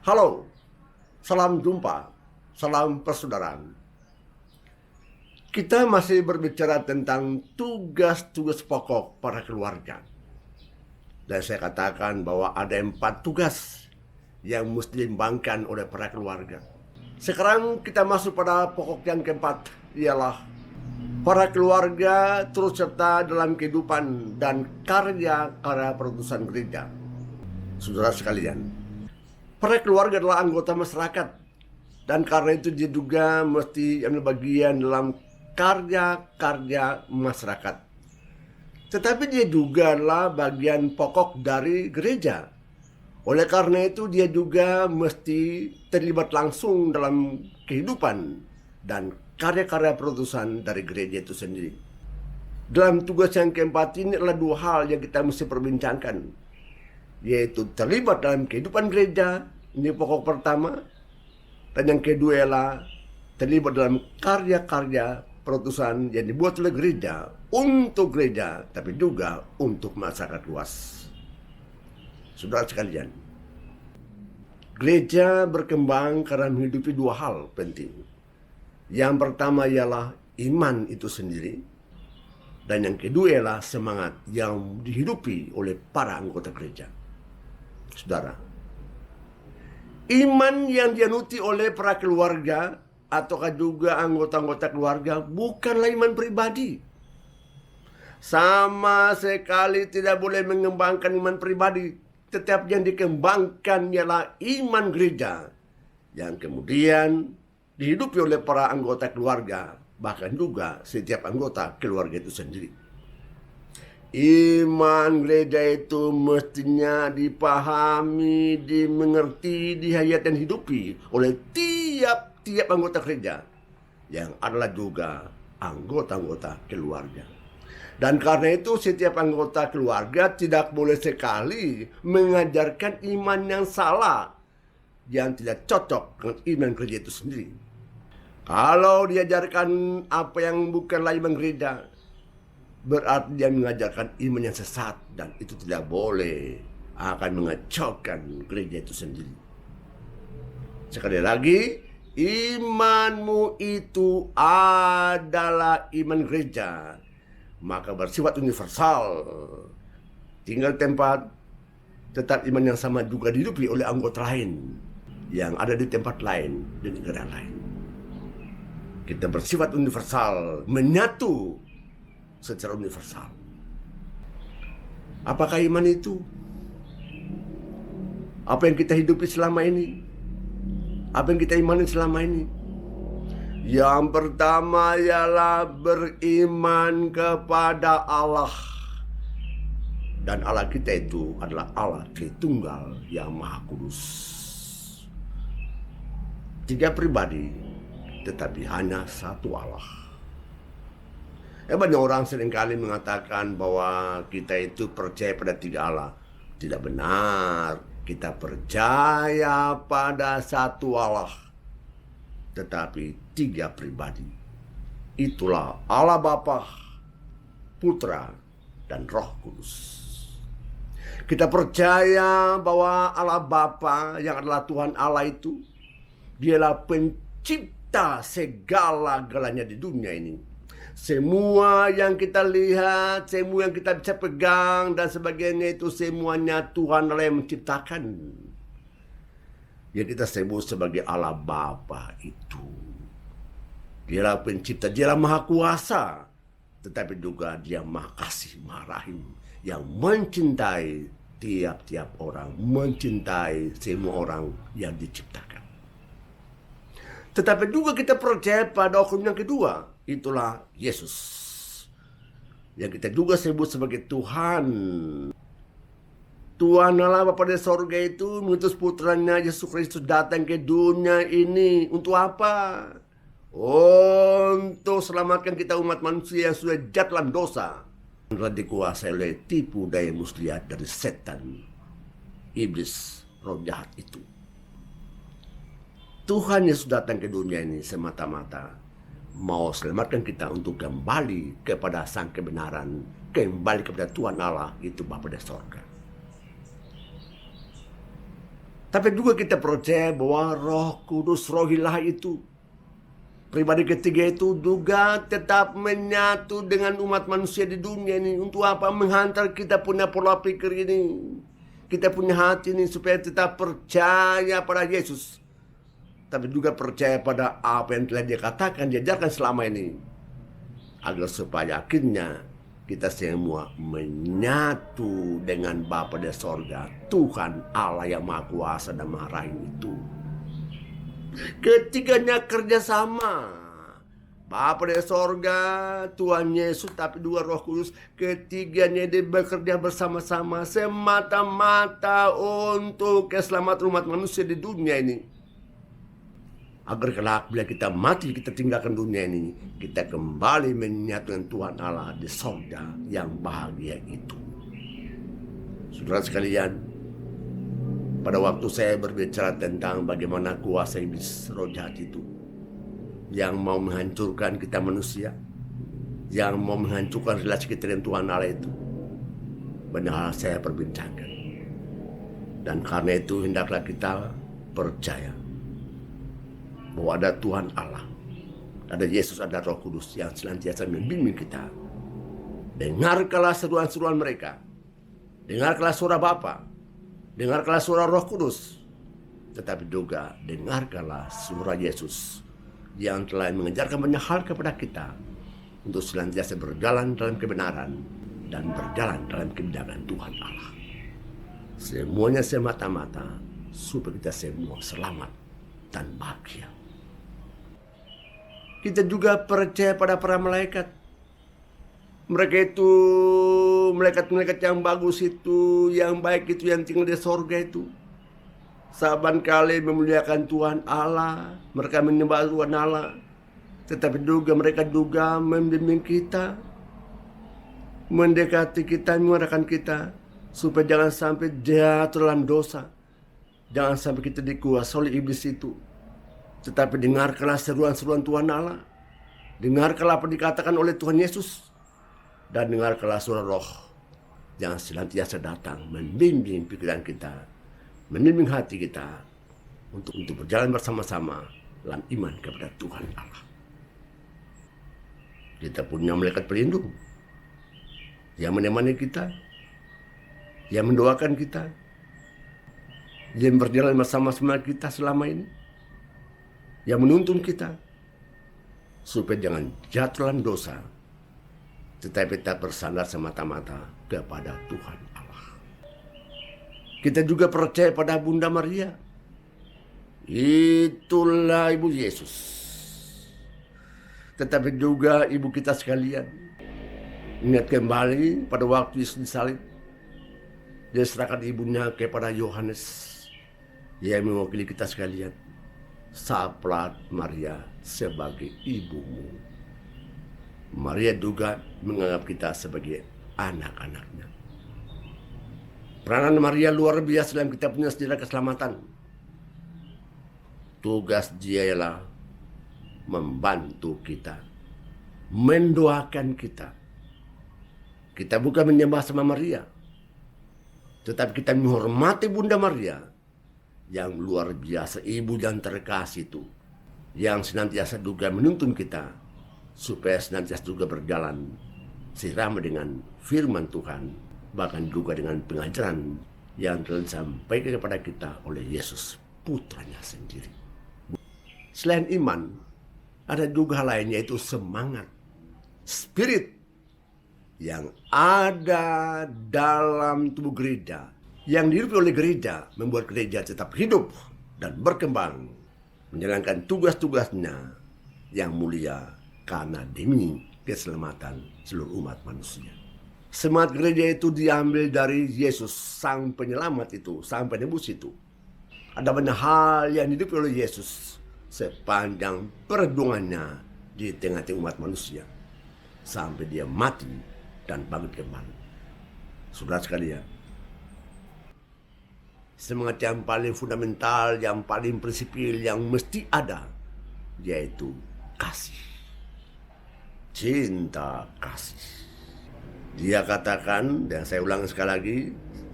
Halo, salam jumpa, salam persaudaraan. Kita masih berbicara tentang tugas-tugas pokok para keluarga. Dan saya katakan bahwa ada 4 tugas yang mesti diembangkan oleh para keluarga. Sekarang kita masuk pada pokok yang keempat, ialah para keluarga turut serta dalam kehidupan dan karya-karya perutusan gereja. Saudara sekalian, para keluarga adalah anggota masyarakat, dan karena itu dia juga mesti ambil bagian dalam karya-karya masyarakat. Tetapi dia juga adalah bagian pokok dari gereja. Oleh karena itu dia juga mesti terlibat langsung dalam kehidupan dan karya-karya perutusan dari gereja itu sendiri. Dalam tugas yang keempat ini adalah 2 hal yang kita mesti perbincangkan, yaitu terlibat dalam kehidupan gereja, ini pokok pertama, dan yang kedua ialah terlibat dalam karya-karya perutusan yang dibuat oleh gereja, untuk gereja, tapi juga untuk masyarakat luas. Saudara sekalian, gereja berkembang karena menghidupi 2 hal penting. Yang pertama ialah iman itu sendiri, dan yang kedua ialah semangat yang dihidupi oleh para anggota gereja. Saudara, iman yang dianuti oleh para keluarga ataukah juga anggota-anggota keluarga bukanlah iman pribadi. Sama sekali tidak boleh mengembangkan iman pribadi, tetapi yang dikembangkan ialah iman gereja yang kemudian dihidupi oleh para anggota keluarga, bahkan juga setiap anggota keluarga itu sendiri. Iman gereja itu mestinya dipahami, dimengerti, dihayati dan hidupi oleh tiap-tiap anggota gereja yang adalah juga anggota-anggota keluarga. Dan karena itu setiap anggota keluarga tidak boleh sekali mengajarkan iman yang salah, yang tidak cocok dengan iman gereja itu sendiri. Kalau diajarkan apa yang bukanlah iman gereja, berarti dia mengajarkan iman yang sesat, dan itu tidak boleh, akan mengacaukan gereja itu sendiri. Sekali lagi, imanmu itu adalah iman gereja, maka bersifat universal. Tinggal tempat, tetap iman yang sama juga dihidupi oleh anggota lain yang ada di tempat lain, di negara lain. Kita bersifat universal, menyatu secara universal. Apakah iman itu? Apa yang kita hidupi selama ini? Apa yang kita imani selama ini? Yang pertama ialah beriman kepada Allah. Dan Allah kita itu adalah Allah Tritunggal yang Maha Kudus. 3 pribadi, tetapi hanya satu Allah. Banyak orang seringkali mengatakan bahwa kita itu percaya pada 3 Allah. Tidak benar. Kita percaya pada satu Allah, tetapi 3 pribadi. Itulah Allah Bapa, Putra, dan Roh Kudus. Kita percaya bahwa Allah Bapa yang adalah Tuhan Allah itu, dialah pencipta segala-galanya di dunia ini. Semua yang kita lihat, semua yang kita bisa pegang dan sebagainya itu semuanya Tuhan Allah yang menciptakan. Yang kita sebut sebagai Allah Bapa itu, dialah pencipta, dialah Maha Kuasa, tetapi juga Dia Maha Kasih, Maha Rahim, yang mencintai tiap-tiap orang, mencintai semua orang yang diciptakan. Tetapi juga kita percaya pada hukum yang kedua, itulah Yesus, yang kita juga sebut sebagai Tuhan. Tuhan Allah Bapa di sorga itu mengutus putranya Yesus Kristus datang ke dunia ini untuk apa? Untuk selamatkan kita umat manusia yang sudah jatuh dalam dosa, telah dikuasai oleh tipu daya muslihat dari setan, iblis, roh jahat itu. Tuhan Yesus datang ke dunia ini semata-mata mau selamatkan kita untuk kembali kepada sang kebenaran, kembali kepada Tuhan Allah, itu Bapa di sorga. Tapi juga kita percaya bahwa Roh Kudus, Roh Ilahi itu, pribadi ketiga itu juga tetap menyatu dengan umat manusia di dunia ini. Untuk apa? Menghantar kita punya pola pikir ini, kita punya hati ini, supaya tetap percaya pada Yesus, tapi juga percaya pada apa yang telah Dia katakan, diajarkan selama ini, agar supaya akhirnya kita semua menyatu dengan Bapa di sorga, Tuhan Allah yang Maha Kuasa dan Maha Rahim itu. Ketiganya kerjasama. Bapa di sorga, Tuhan Yesus, tapi dua Roh Kudus, ketiganya dia bekerja bersama-sama semata-mata untuk keselamatan umat manusia di dunia ini. Agar kelak bila kita mati, kita tinggalkan dunia ini, kita kembali menyatu dengan Tuhan Allah di sorga yang bahagia itu. Saudara sekalian, pada waktu saya berbicara tentang bagaimana kuasa iblis, roh jahat itu, yang mau menghancurkan kita manusia, yang mau menghancurkan relasi kita dengan Tuhan Allah itu, banyak hal saya perbincangkan. Dan karena itu hendaklah kita percaya bahwa ada Tuhan Allah, ada Yesus, ada Roh Kudus yang senantiasa membimbing kita. Dengarkanlah seruan-seruan mereka, dengarkanlah suara Bapa, dengarkanlah suara Roh Kudus, tetapi juga dengarkanlah suara Yesus yang telah mengajarkan banyak hal kepada kita untuk senantiasa berjalan dalam kebenaran dan berjalan dalam kebijakan Tuhan Allah. Semuanya semata-mata supaya kita semua selamat dan bahagia. Kita juga percaya pada para malaikat. Mereka itu malaikat-malaikat yang bagus itu, yang baik itu, yang tinggal di sorga itu. Saban kali memuliakan Tuhan Allah, mereka menyembah Tuhan Allah. Tetapi juga mereka juga membimbing kita, mendekati kita, mengarahkan kita, supaya jangan sampai jatuh dalam dosa. Jangan sampai kita dikuasai oleh iblis itu. Tetapi dengarkanlah seruan-seruan Tuhan Allah. Dengarkanlah apa dikatakan oleh Tuhan Yesus. Dan dengarkanlah suara Roh yang senantiasa datang membimbing pikiran kita, membimbing hati kita untuk berjalan bersama-sama dalam iman kepada Tuhan Allah. Kita punya malaikat pelindung yang menemani kita, yang mendoakan kita, yang berjalan bersama-sama kita selama ini, yang menuntun kita supaya jangan jatuh dalam dosa, tetapi tak bersandar semata-mata kepada Tuhan Allah. Kita juga percaya pada Bunda Maria. Itulah ibu Yesus. Tetapi juga ibu kita sekalian. Ingat kembali pada waktu Yesus disalib, Dia serahkan ibunya kepada Yohanes yang mewakili kita sekalian. Saplah Maria sebagai ibumu. Maria juga menganggap kita sebagai anak-anaknya. Peranan Maria luar biasa dalam kita punya sejarah keselamatan. Tugas dia ialah membantu kita, mendoakan kita. Kita bukan menyembah sama Maria, tetapi kita menghormati Bunda Maria yang luar biasa, ibu yang terkasih itu, yang senantiasa juga menuntun kita supaya senantiasa juga berjalan sirama dengan firman Tuhan, bahkan juga dengan pengajaran yang telah disampaikan kepada kita oleh Yesus, putranya sendiri. Selain iman, ada juga hal lain, yaitu semangat, spirit yang ada dalam tubuh gereja, yang dihidupi oleh gereja, membuat gereja tetap hidup dan berkembang, menjalankan tugas-tugasnya yang mulia karena demi keselamatan seluruh umat manusia. Semangat gereja itu diambil dari Yesus, sang penyelamat itu, sang penebus itu. Ada banyak hal yang dihidupi oleh Yesus sepanjang perjuangannya di tengah-tengah umat manusia, sampai dia mati dan bangkit kembali. Saudara sekalian, semangat yang paling fundamental, yang paling prinsipil, yang mesti ada, yaitu kasih. Cinta kasih. Dia katakan, dan saya ulang sekali lagi,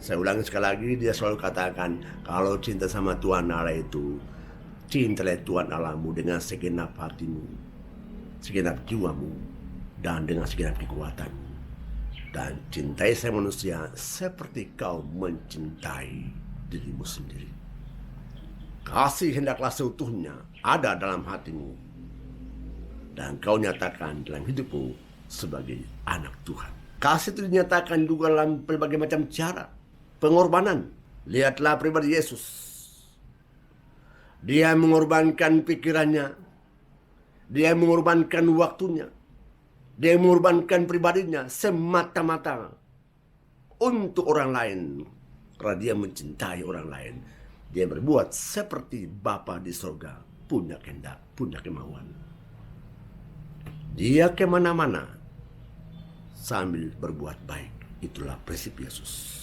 Saya ulangi sekali lagi, dia selalu katakan, kalau cinta sama Tuhan Allah itu, cintalah Tuhan Allahmu dengan segenap hatimu, segenap jiwamu, dan dengan segenap kekuatanmu. Dan cintai saya manusia seperti kau mencintai dirimu sendiri. Kasih hendaklah seutuhnya ada dalam hatimu, dan kau nyatakan dalam hidupmu sebagai anak Tuhan. Kasih itu dinyatakan juga dalam berbagai macam cara. Pengorbanan. Lihatlah pribadi Yesus. Dia mengorbankan pikirannya. Dia mengorbankan waktunya. Dia mengorbankan pribadinya semata-mata untuk orang lain. Karena dia mencintai orang lain. Dia berbuat seperti Bapa di surga. Punya kehendak, punya kemauan. Dia kemana-mana sambil berbuat baik. Itulah prinsip Yesus.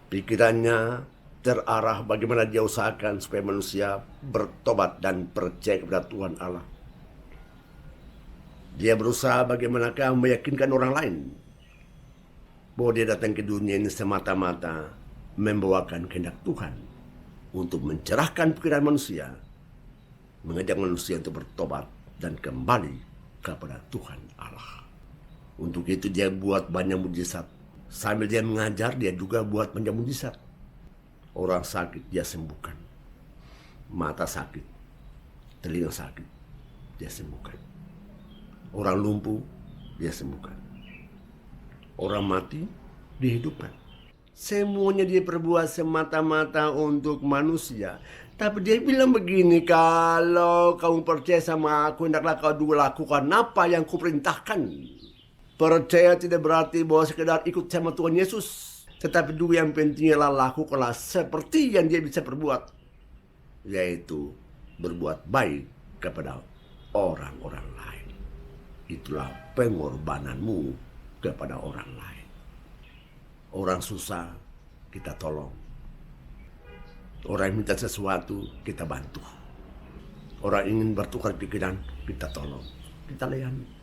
Pikirannya terarah bagaimana dia usahakan supaya manusia bertobat dan percaya kepada Tuhan Allah. Dia berusaha bagaimanakah meyakinkan orang lain bahwa dia datang ke dunia ini semata-mata membawakan kehendak Tuhan untuk mencerahkan pikiran manusia, mengajak manusia untuk bertobat dan kembali kepada Tuhan Allah. Untuk itu dia buat banyak mujizat. Sambil dia mengajar, dia juga buat banyak mujizat. Orang sakit dia sembuhkan. Mata sakit, telinga sakit, dia sembuhkan. Orang lumpuh, dia sembuhkan. Orang mati, dihidupkan. Semuanya dia perbuat semata-mata untuk manusia. Tapi dia bilang begini, kalau kamu percaya sama aku, hendaklah kau juga lakukan apa yang kuperintahkan. Percaya tidak berarti bahwa sekedar ikut sama Tuhan Yesus. Tetapi juga yang pentingnya lakukanlah seperti yang dia bisa perbuat. Yaitu berbuat baik kepada orang-orang lain. Itulah pengorbananmu kepada orang lain. Orang susah, kita tolong. Orang yang minta sesuatu, kita bantu. Orang ingin bertukar pikiran, kita tolong. Kita layani.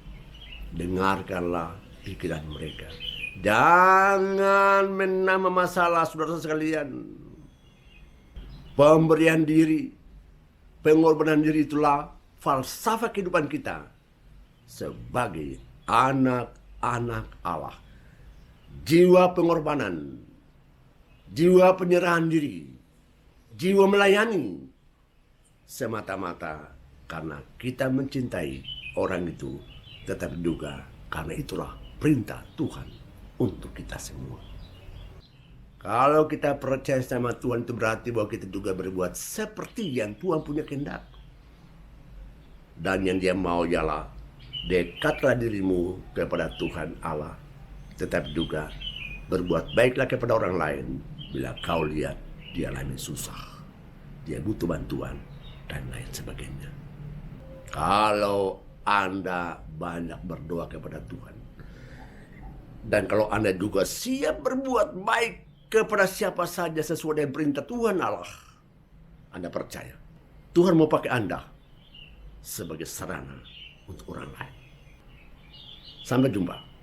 Dengarkanlah pikiran mereka. Jangan menambah masalah, saudara sekalian. Pemberian diri, pengorbanan diri itulah falsafah kehidupan kita sebagai anak-anak Allah. Jiwa pengorbanan, jiwa penyerahan diri, jiwa melayani semata-mata karena kita mencintai orang itu. Tetapi juga karena itulah perintah Tuhan untuk kita semua. Kalau kita percaya sama Tuhan, itu berarti bahwa kita juga berbuat seperti yang Tuhan punya kehendak. Dan yang dia mau ialah dekatlah dirimu kepada Tuhan Allah. Tetapi juga berbuat baiklah kepada orang lain bila kau lihat dia alami susah, dia butuh bantuan dan lain sebagainya. Kalau Anda banyak berdoa kepada Tuhan, dan kalau Anda juga siap berbuat baik kepada siapa saja sesuai dengan perintah Tuhan Allah, Anda percaya Tuhan mau pakai Anda sebagai sarana untuk orang lain. Sampai jumpa.